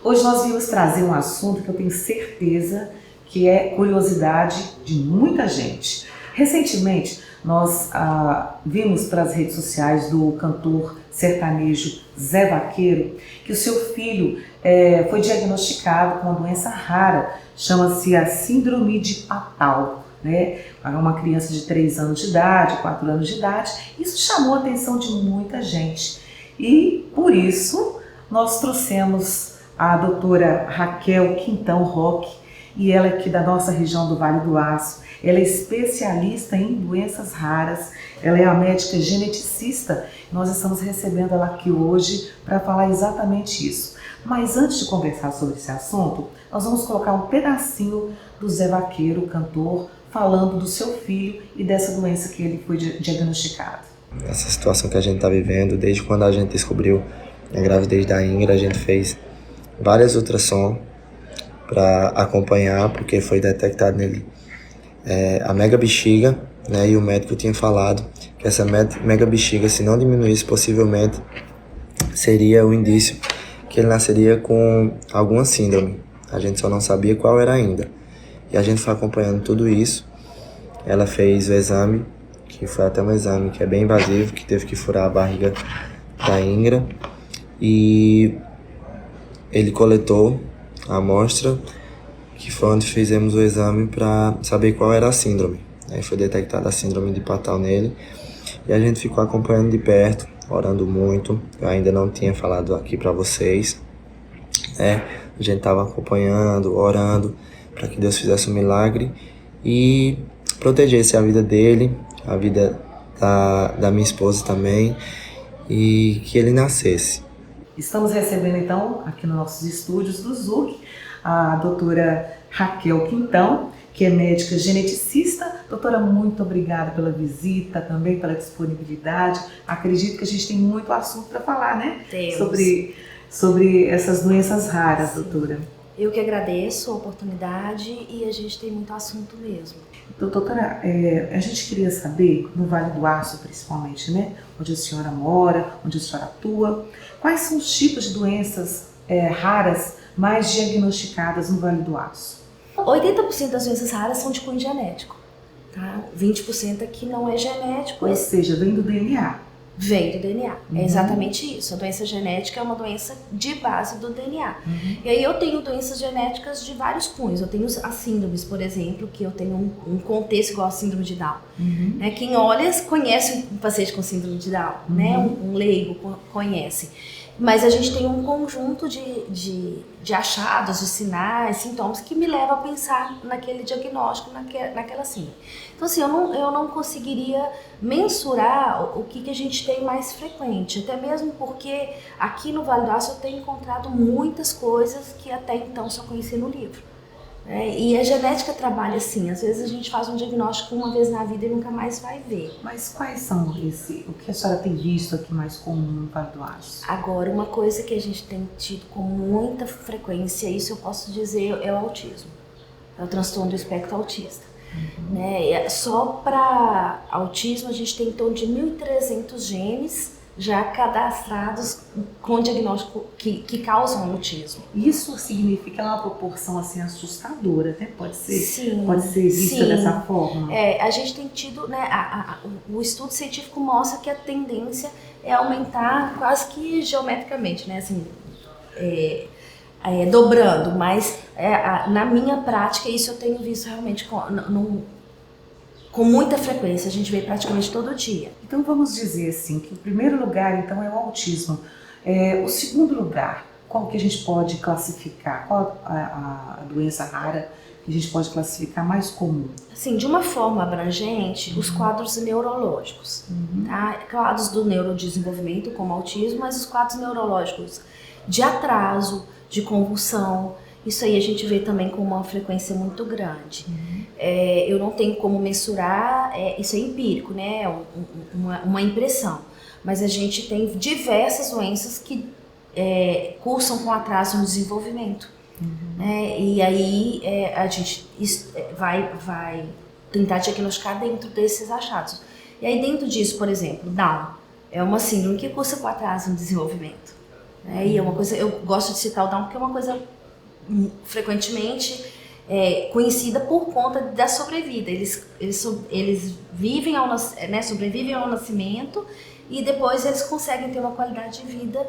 Hoje nós vimos trazer um assunto que eu tenho certeza que é curiosidade de muita gente. Recentemente, nós vimos pelas redes sociais do cantor sertanejo Zé Vaqueiro que o seu filho foi diagnosticado com uma doença rara, chama-se a Síndrome de Patau. É uma criança de 3 anos de idade, 4 anos de idade. Isso chamou a atenção de muita gente e, por isso, nós trouxemos a doutora Raquel Quintão Roque, e ela é aqui da nossa região do Vale do Aço. Ela é especialista em doenças raras, ela é a médica geneticista. Nós estamos recebendo ela aqui hoje para falar exatamente isso. Mas antes de conversar sobre esse assunto, nós vamos colocar um pedacinho do Zé Vaqueiro, cantor, falando do seu filho e dessa doença que ele foi diagnosticado. Essa situação que a gente está vivendo, desde quando a gente descobriu a gravidez da Ingra, a gente fez várias ultrassons para acompanhar, porque foi detectado nele a mega bexiga, né? E o médico tinha falado que essa mega bexiga, se não diminuísse, possivelmente seria o indício que ele nasceria com alguma síndrome. A gente só não sabia qual era ainda. E a gente foi acompanhando tudo isso. Ela fez o exame, que foi até um exame que é bem invasivo, que teve que furar a barriga da Ingra. E ele coletou a amostra, que foi onde fizemos o exame para saber qual era a síndrome. Aí foi detectada a síndrome de Patau nele. E a gente ficou acompanhando de perto, orando muito. Eu ainda não tinha falado aqui para vocês. A gente estava acompanhando, orando, para que Deus fizesse um milagre e protegesse a vida dele, a vida da minha esposa também, e que ele nascesse. Estamos recebendo então, aqui nos nossos estúdios do ZUC, a doutora Raquel Quintão, que é médica geneticista. Doutora, muito obrigada pela visita, também pela disponibilidade. Acredito que a gente tem muito assunto para falar, né? Temos. Sobre essas doenças raras, Sim. doutora. Eu que agradeço a oportunidade e a gente tem muito assunto mesmo. Então, doutora, a gente queria saber, no Vale do Aço principalmente, né, onde a senhora mora, onde a senhora atua, quais são os tipos de doenças raras mais diagnosticadas no Vale do Aço? 80% das doenças raras são de cunho genético, tá? 20% é que não é genético. Ou seja, vem do DNA. Vem do DNA, é exatamente isso. A doença genética é uma doença de base do DNA. E aí eu tenho doenças genéticas de vários cunhos. Eu tenho as síndromes, por exemplo, que eu tenho um contexto igual a síndrome de Down. Né? Quem olha conhece um paciente com síndrome de Down, né? Um leigo conhece. Mas a gente tem um conjunto de achados, de sinais, sintomas que me leva a pensar naquele diagnóstico, naquela síndrome. Então assim, eu não conseguiria mensurar o que a gente tem mais frequente, até mesmo porque aqui no Vale do Aço eu tenho encontrado muitas coisas que até então só conheci no livro. E a genética trabalha assim, às vezes a gente faz um diagnóstico uma vez na vida e nunca mais vai ver. Mas quais são o que a senhora tem visto aqui mais comum no Vale do Aço? Agora, uma coisa que a gente tem tido com muita frequência, isso eu posso dizer, é o autismo. É o transtorno do espectro autista. Né? Só para autismo a gente tem em torno de 1.300 genes já cadastrados com diagnóstico que causam autismo. Isso significa uma proporção assim assustadora, né? Pode ser vista sim. dessa forma? A gente tem tido, né, o estudo científico mostra que a tendência é aumentar quase que geometricamente, né, assim, dobrando, mas na minha prática isso eu tenho visto realmente com muita frequência, a gente vê praticamente todo dia. Então vamos dizer assim, que o primeiro lugar então é o autismo. O segundo lugar, qual que a gente pode classificar? Qual a doença rara que a gente pode classificar mais comum? Assim, de uma forma abrangente, os quadros neurológicos, tá? Quadros do neurodesenvolvimento, como autismo, mas os quadros neurológicos de atraso, de convulsão, isso aí a gente vê também com uma frequência muito grande. Eu não tenho como mensurar, isso é empírico, né? Uma impressão. Mas a gente tem diversas doenças que cursam com atraso no desenvolvimento. E aí a gente vai tentar diagnosticar dentro desses achados. E aí dentro disso, por exemplo, Down é uma síndrome que cursa com atraso no desenvolvimento. né? E é uma coisa, eu gosto de citar o Down porque é uma coisa frequentemente conhecida por conta da sobrevida. Eles vivem sobrevivem ao nascimento e depois eles conseguem ter uma qualidade de vida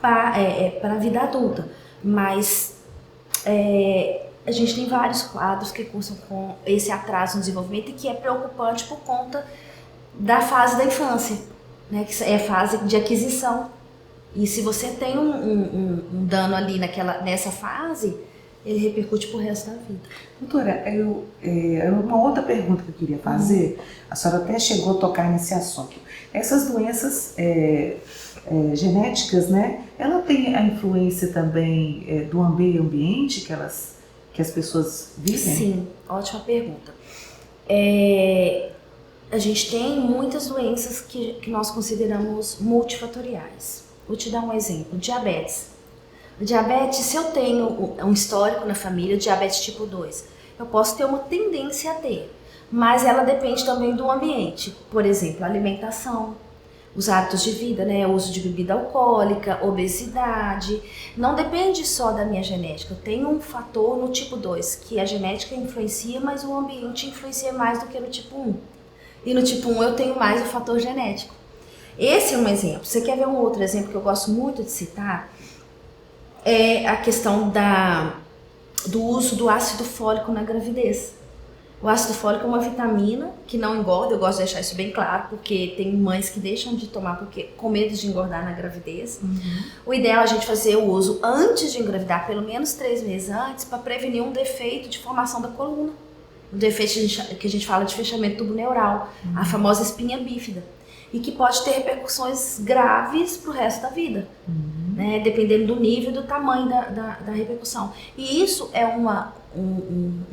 para a vida adulta. Mas a gente tem vários quadros que cursam com esse atraso no desenvolvimento e que é preocupante por conta da fase da infância, né, que é a fase de aquisição. E se você tem um dano ali nessa fase, ele repercute pro resto da vida. Doutora, uma outra pergunta que eu queria fazer, a senhora até chegou a tocar nesse assunto. Essas doenças genéticas, né, ela tem a influência também do meio ambiente que as pessoas vivem? Sim, ótima pergunta. A gente tem muitas doenças que nós consideramos multifatoriais. Vou te dar um exemplo, diabetes. Diabetes, se eu tenho um histórico na família, diabetes tipo 2, eu posso ter uma tendência a ter, mas ela depende também do ambiente. Por exemplo, alimentação, os hábitos de vida, né? O uso de bebida alcoólica, obesidade. Não depende só da minha genética. Eu tenho um fator no tipo 2, que a genética influencia, mas o ambiente influencia mais do que no tipo 1. E no tipo 1 eu tenho mais o fator genético. Esse é um exemplo. Você quer ver um outro exemplo que eu gosto muito de citar? É a questão do uso do ácido fólico na gravidez. O ácido fólico é uma vitamina que não engorda, eu gosto de deixar isso bem claro, porque tem mães que deixam de tomar com medo de engordar na gravidez. O ideal é a gente fazer o uso antes de engravidar, pelo menos 3 meses antes, para prevenir um defeito de formação da coluna. Um defeito que a gente fala de fechamento tubo neural, a famosa espinha bífida. E que pode ter repercussões graves para o resto da vida, né? Dependendo do nível e do tamanho da repercussão. E isso é uma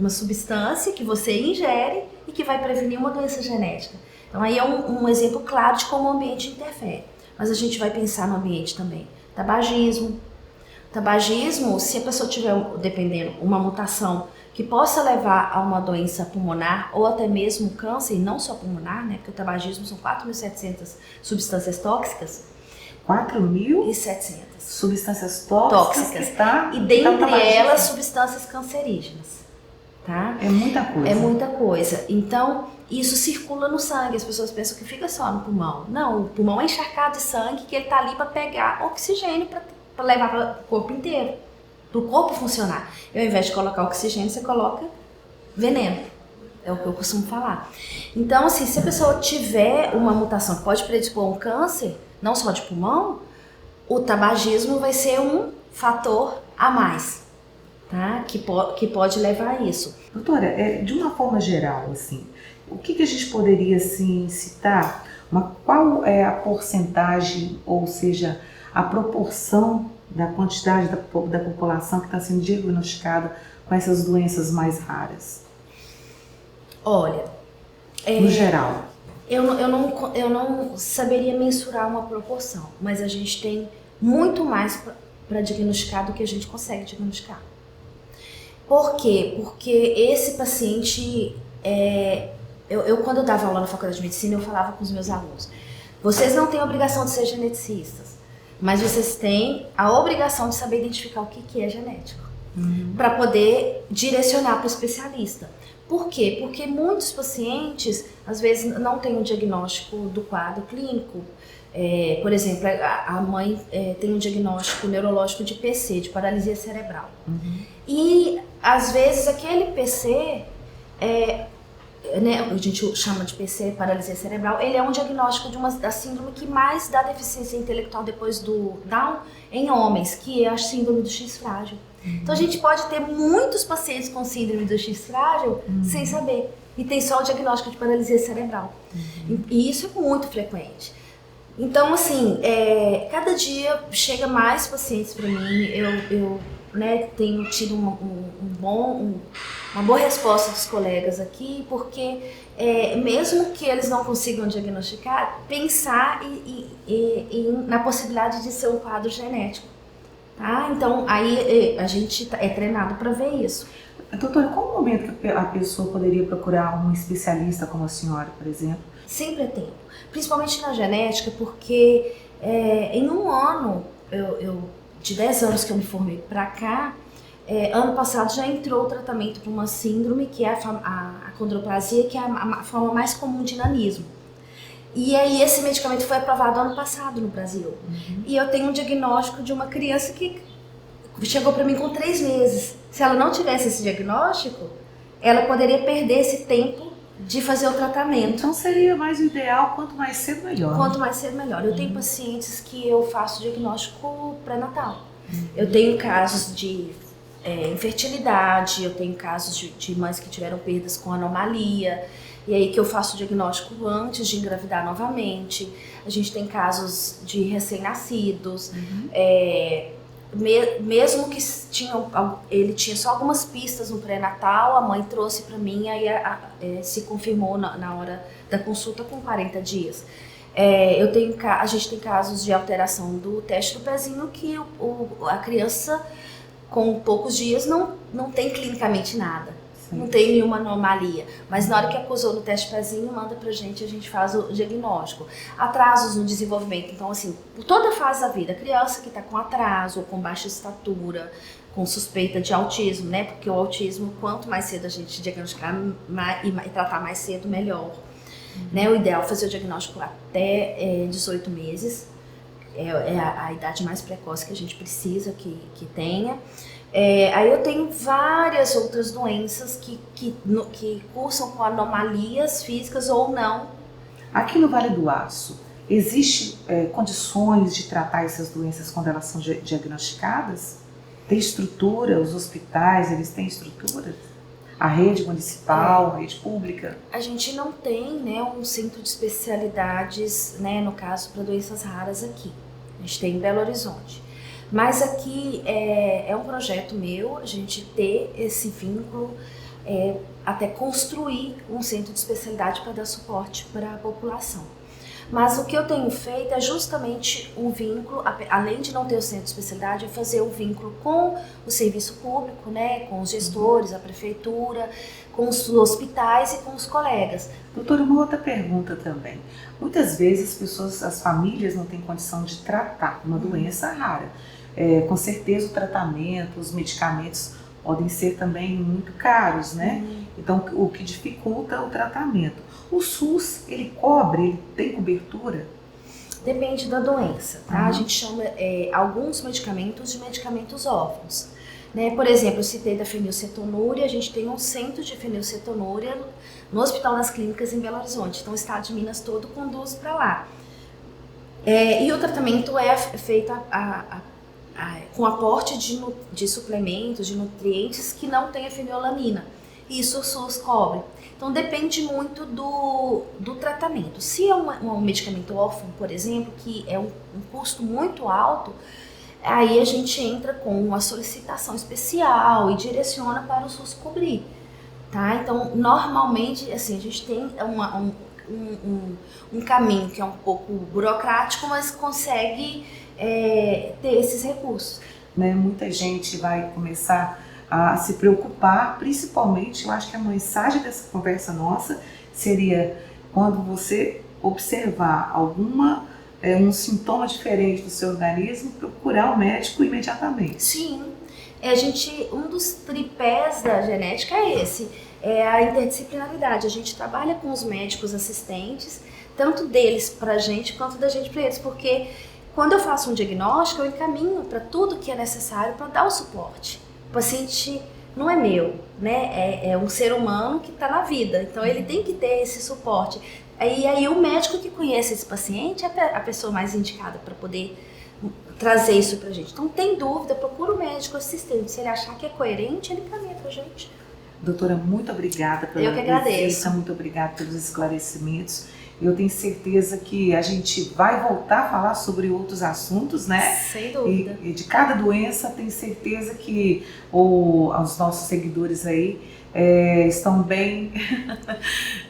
substância que você ingere e que vai prevenir uma doença genética. Então aí é um exemplo claro de como o ambiente interfere. Mas a gente vai pensar no ambiente também. Tabagismo, se a pessoa tiver, dependendo, uma mutação que possa levar a uma doença pulmonar ou até mesmo câncer, e não só pulmonar, né? Porque o tabagismo são 4.700 substâncias tóxicas. 4.700 substâncias tóxicas. E dentre elas, substâncias cancerígenas. Tá? É muita coisa. É muita coisa. Então, isso circula no sangue. As pessoas pensam que fica só no pulmão. Não, o pulmão é encharcado de sangue, que ele está ali para pegar oxigênio para levar para o corpo inteiro. Para o corpo funcionar. E ao invés de colocar oxigênio, você coloca veneno. É o que eu costumo falar. Então, assim, se a pessoa tiver uma mutação que pode predispor a um câncer, não só de pulmão, o tabagismo vai ser um fator a mais, tá? Que pode levar a isso. Doutora, de uma forma geral, assim, o que a gente poderia assim, citar? Qual é a porcentagem, ou seja, a proporção da quantidade da população que está sendo diagnosticada com essas doenças mais raras? Olha, no geral. Eu não saberia mensurar uma proporção, mas a gente tem muito mais para diagnosticar do que a gente consegue diagnosticar. Por quê? Porque esse paciente, quando eu dava aula na faculdade de medicina, eu falava com os meus alunos, vocês não têm a obrigação de ser geneticistas, mas vocês têm a obrigação de saber identificar o que é genético, para poder direcionar para o especialista. Por quê? Porque muitos pacientes, às vezes, não têm um diagnóstico do quadro clínico. Por exemplo, a mãe tem um diagnóstico neurológico de PC, de paralisia cerebral. E, às vezes, aquele PC, né, a gente chama de PC, paralisia cerebral, ele é um diagnóstico da síndrome que mais dá deficiência intelectual depois do Down em homens, que é a síndrome do X frágil. Então a gente pode ter muitos pacientes com síndrome do X frágil sem saber. E tem só o diagnóstico de paralisia cerebral. E isso é muito frequente. Então, assim, cada dia chega mais pacientes para mim. Eu tenho tido uma boa resposta dos colegas aqui, porque mesmo que eles não consigam diagnosticar, pensar na possibilidade de ser um quadro genético. Tá? Então, aí a gente é treinado para ver isso. Doutora, qual o momento que a pessoa poderia procurar um especialista como a senhora, por exemplo? Sempre é tempo, principalmente na genética, porque em um ano de 10 anos que eu me formei pra cá, ano passado já entrou o tratamento para uma síndrome que é a acondroplasia, que é a forma mais comum de nanismo. E aí esse medicamento foi aprovado ano passado no Brasil. E eu tenho um diagnóstico de uma criança que chegou para mim com 3 meses. Se ela não tivesse esse diagnóstico, ela poderia perder esse tempo de fazer o tratamento. Então seria mais o ideal, quanto mais cedo melhor. Quanto mais cedo melhor. Eu tenho pacientes que eu faço diagnóstico pré-natal. Eu tenho casos de infertilidade, eu tenho casos de mães que tiveram perdas com anomalia, e aí que eu faço o diagnóstico antes de engravidar novamente. A gente tem casos de recém-nascidos, mesmo que ele tinha só algumas pistas no pré-natal, a mãe trouxe para mim, aí se confirmou na hora da consulta com 40 dias. A gente tem casos de alteração do teste do pezinho que a criança com poucos dias não tem clinicamente nada. Sim. Não tem nenhuma anomalia, mas na hora que acusou no teste pezinho, manda pra gente, a gente faz o diagnóstico. Atrasos no desenvolvimento, então assim, por toda a fase da vida, a criança que tá com atraso, ou com baixa estatura, com suspeita de autismo, né? Porque o autismo, quanto mais cedo a gente diagnosticar e tratar mais cedo, melhor. Né? O ideal é fazer o diagnóstico até 18 meses, é a idade mais precoce que a gente precisa que tenha. Aí eu tenho várias outras doenças que cursam com anomalias físicas ou não. Aqui no Vale do Aço, existe condições de tratar essas doenças quando elas são diagnosticadas? Tem estrutura? Os hospitais, eles têm estrutura? A rede municipal, a rede pública? A gente não tem, né, um centro de especialidades, né, no caso, para doenças raras aqui. A gente tem em Belo Horizonte. Mas aqui é um projeto meu, a gente ter esse vínculo, até construir um centro de especialidade para dar suporte para a população. Mas o que eu tenho feito é justamente um vínculo, além de não ter o centro de especialidade, é fazer o vínculo com o serviço público, né, com os gestores, a prefeitura, com os hospitais e com os colegas. Doutora, uma outra pergunta também. Muitas vezes as famílias não têm condição de tratar uma doença rara. Com certeza o tratamento, os medicamentos podem ser também muito caros, né? Então o que dificulta o tratamento. O SUS, ele cobre, ele tem cobertura? Depende da doença, tá? A gente chama alguns medicamentos de medicamentos órfãos. Né? Por exemplo, eu citei da fenilcetonúria, a gente tem um centro de fenilcetonúria no Hospital das Clínicas em Belo Horizonte. Então o estado de Minas todo conduz para lá. E o tratamento é feito com aporte de suplementos, de nutrientes que não tem a fenilalanina. Isso o SUS cobre. Então depende muito do tratamento. Se é um medicamento órfão, por exemplo, que é um custo muito alto, aí a gente entra com uma solicitação especial e direciona para o SUS cobrir. Tá? Então, normalmente, assim, a gente tem um caminho que é um pouco burocrático, mas consegue ter esses recursos. Né? Muita gente vai começar a se preocupar, principalmente, eu acho que a mensagem dessa conversa nossa seria quando você observar um sintoma diferente do seu organismo, procurar o médico imediatamente. Sim, um dos tripés da genética é esse, é a interdisciplinaridade. A gente trabalha com os médicos assistentes, tanto deles pra gente quanto da gente pra eles, porque quando eu faço um diagnóstico, eu encaminho para tudo que é necessário para dar o suporte. O paciente não é meu, né? É um ser humano que está na vida, então ele tem que ter esse suporte. E aí o médico que conhece esse paciente é a pessoa mais indicada para poder trazer isso pra gente. Então tem dúvida, procura o médico assistente. Se ele achar que é coerente, ele encaminha pra gente. Doutora, muito obrigada pela visita, muito obrigada pelos esclarecimentos. Eu tenho certeza que a gente vai voltar a falar sobre outros assuntos, né? Sem dúvida. E de cada doença, tenho certeza que os nossos seguidores aí estão bem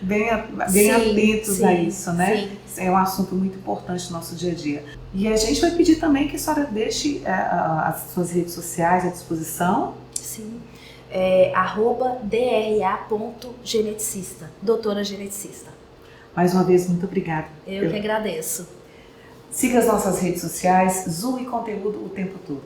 atentos a isso, né? Sim. É um assunto muito importante no nosso dia a dia. E a gente vai pedir também que a senhora deixe as suas redes sociais à disposição. Sim. @dra.geneticista, doutora geneticista. Mais uma vez, muito obrigada. Eu que agradeço. Siga as nossas redes sociais, Zoe Conteúdo o tempo todo.